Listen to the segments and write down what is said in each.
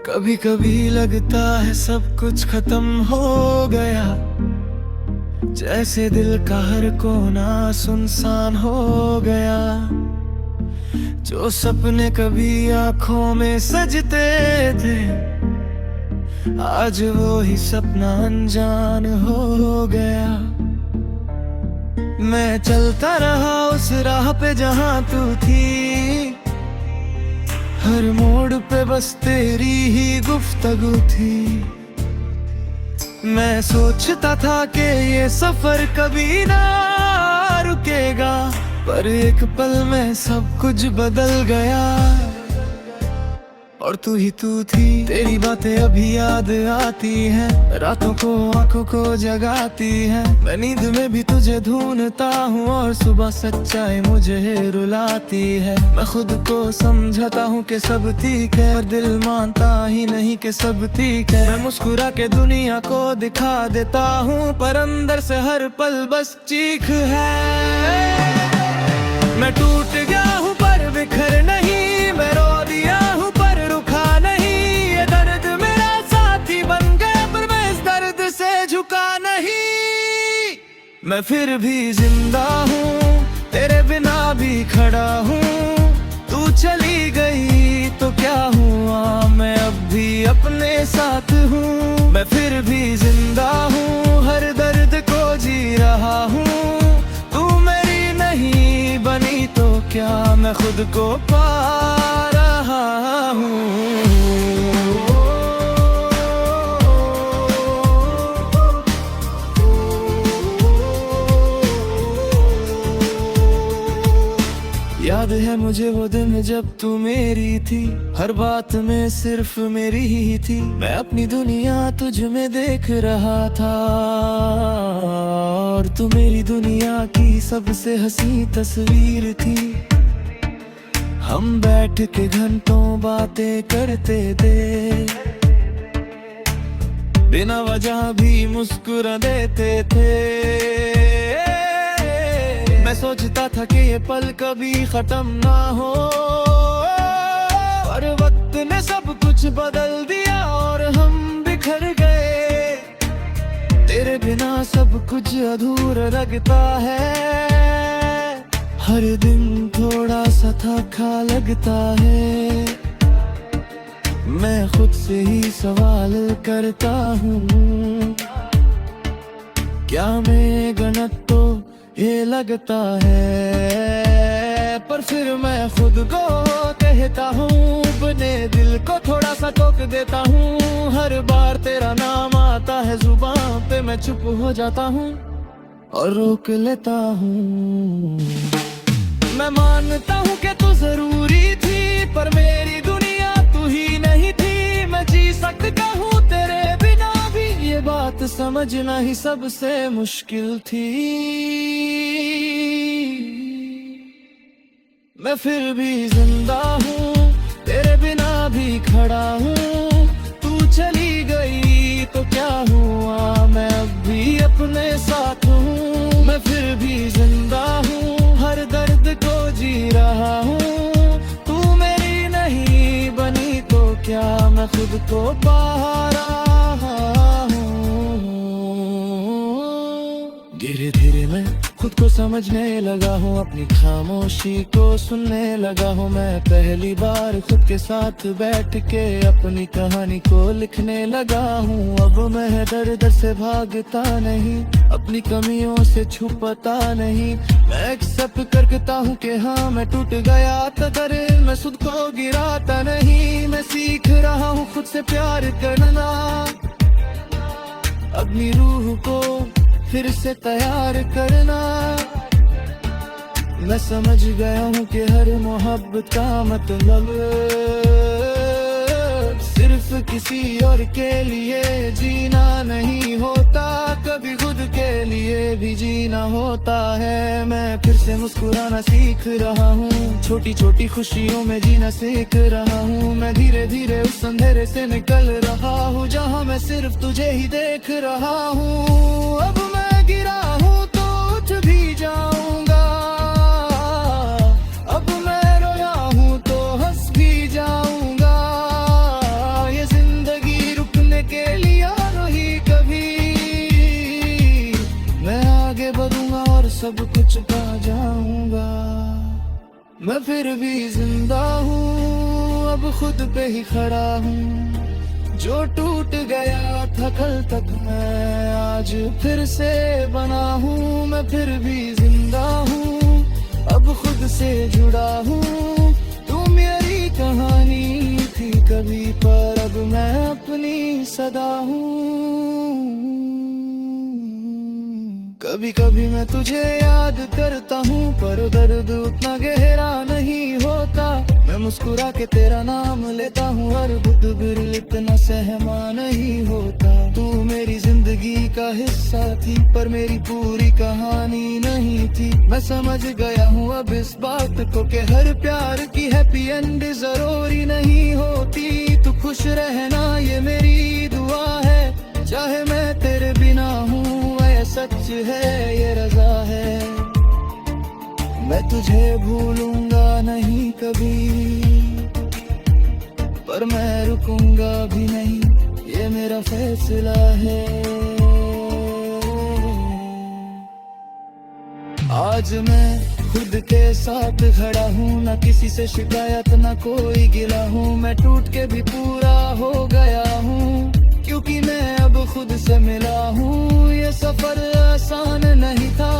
कभी कभी लगता है सब कुछ खत्म हो गया, जैसे दिल का हर कोना सुनसान हो गया। जो सपने कभी आंखों में सजते थे, आज वो ही सपना अनजान हो गया। मैं चलता रहा उस राह पे जहां तू थी, हर मोड़ पे बस तेरी ही गुफ्तगू थी। मैं सोचता था कि ये सफर कभी ना रुकेगा, पर एक पल में सब कुछ बदल गया। और तू ही तू थी, तेरी बातें अभी याद आती हैं, रातों को आंखों को जगाती हैं। मैं नींद में भी तुझे ढूंढता हूँ और सुबह सच्चाई मुझे रुलाती है। मैं खुद को समझाता हूँ कि सब ठीक है, और दिल मानता ही नहीं कि सब ठीक है। मैं मुस्कुरा के दुनिया को दिखा देता हूँ, पर अंदर से हर पल बस चीख है। मैं टूट गया हूँ पर बिखर नहीं, मैं रो दिया हूँ पर रुका नहीं। ये दर्द मेरा साथी बन गया, पर मैं इस दर्द से झुका नहीं। मैं फिर भी जिंदा हूँ, तेरे बिना भी खड़ा हूँ। तू चली गई तो क्या हुआ, मैं अब भी अपने साथ हूँ। मैं फिर भी जिंदा हूँ, हर दर्द को जी रहा हूँ। बनी तो क्या मैं खुद को पा रहा हूँ। याद है मुझे वो दिन जब तू मेरी थी, हर बात में सिर्फ मेरी ही थी। मैं अपनी दुनिया तुझ में देख रहा था, और तू मेरी दुनिया की सबसे हंसी तस्वीर थी। हम बैठ के घंटों बातें करते थे, बिना वजह भी मुस्कुरा देते थे। मैं सोचता था कि ये पल कभी खत्म ना हो, और वक्त ने सब कुछ बदल दिया और हम बिखर गए। तेरे बिना सब कुछ अधूरा लगता है, हर दिन थोड़ा सा थका लगता है। मैं खुद से ही सवाल करता हूँ, क्या मैं गलत तो ये लगता है। पर फिर मैं खुद को कहता हूँ, अपने दिल को थोड़ा सा टोक देता हूँ। हर बार तेरा नाम आता है जुबान पे, मैं चुप हो जाता हूँ और रोक लेता हूँ। मैं मानता हूँ कि तू जरूरी थी, पर मेरी दुनिया तू ही नहीं थी। मैं जी सकता हूँ तेरे बिना भी, ये बात समझना ही सबसे मुश्किल थी। मैं फिर भी जिंदा हूँ, तेरे बिना भी खड़ा हूँ। तू चली गई तो क्या हुआ, मैं अब भी अपने साथ हूँ। मैं फिर भी जिंदा हूँ, हर दर्द को जी रहा हूँ। तू मेरी नहीं बनी तो क्या मैं खुद को पा रहा हूँ। धीरे धीरे मैं खुद को समझने लगा हूँ, अपनी खामोशी को सुनने लगा हूँ। मैं पहली बार खुद के साथ बैठ के अपनी कहानी को लिखने लगा हूँ। अब मैं दर दर से भागता नहीं, अपनी कमियों से छुपता नहीं। मैं एक्सेप्ट करता हूँ कि हाँ मैं टूट गया था, पर मैं खुद को गिराता नहीं। मैं सीख रहा हूँ खुद से प्यार करना, अपनी रूह को फिर से तैयार करना। मैं समझ गया हूँ कि हर मोहब्बत का मतलब सिर्फ किसी और के लिए जीना नहीं होता, कभी खुद के लिए भी जीना होता है। मैं फिर से मुस्कुराना सीख रहा हूँ, छोटी छोटी खुशियों में जीना सीख रहा हूँ। मैं धीरे धीरे उस अंधेरे से निकल रहा हूँ, जहाँ मैं सिर्फ तुझे ही देख रहा हूँ। अब मैं गिरा हूँ तो उठ भी जाऊंगा, अब मैं रोया हूँ तो हंस भी जाऊंगा। ये सब कुछ पा जाऊंगा। मैं फिर भी जिंदा हूँ, अब खुद पे ही खड़ा हूँ। जो टूट गया था कल तक मैं आज फिर से बना हूँ। मैं फिर भी जिंदा हूँ, अब खुद से जुड़ा हूँ। तू मेरी कहानी थी कभी, पर अब मैं अपनी सदा हूँ। कभी कभी मैं तुझे याद करता हूँ, पर दर्द उतना गहरा नहीं होता। मैं मुस्कुरा के तेरा नाम लेता हूँ, हर बुध बिर इतना सहमा नहीं होता। तू मेरी जिंदगी का हिस्सा थी, पर मेरी पूरी कहानी नहीं थी। मैं समझ गया हूँ अब इस बात को कि हर प्यार की हैप्पी एंड जरूरी नहीं होती। तू खुश रहना ये मेरी दुआ है, चाहे मैं तेरे बिना हूँ सच है ये रजा है। मैं तुझे भूलूंगा नहीं कभी, पर मैं रुकूंगा भी नहीं, ये मेरा फैसला है। आज मैं खुद के साथ खड़ा हूँ, ना किसी से शिकायत ना कोई गिला हूँ। मैं टूट के भी पूरा हो गया हूँ, क्योंकि मैं अब खुद से मिला हूँ। ये सफर आसान नहीं था,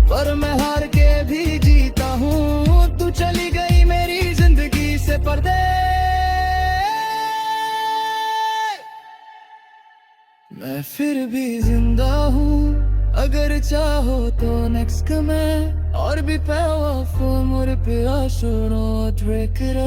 पर मैं हार के भी जीता हूँ। तू चली गई मेरी जिंदगी से पर्दे, मैं फिर भी जिंदा हूँ। अगर चाहो तो नेक्स्ट कमें और भी पावरफुल मोर पे आशुरो ट्रेकर।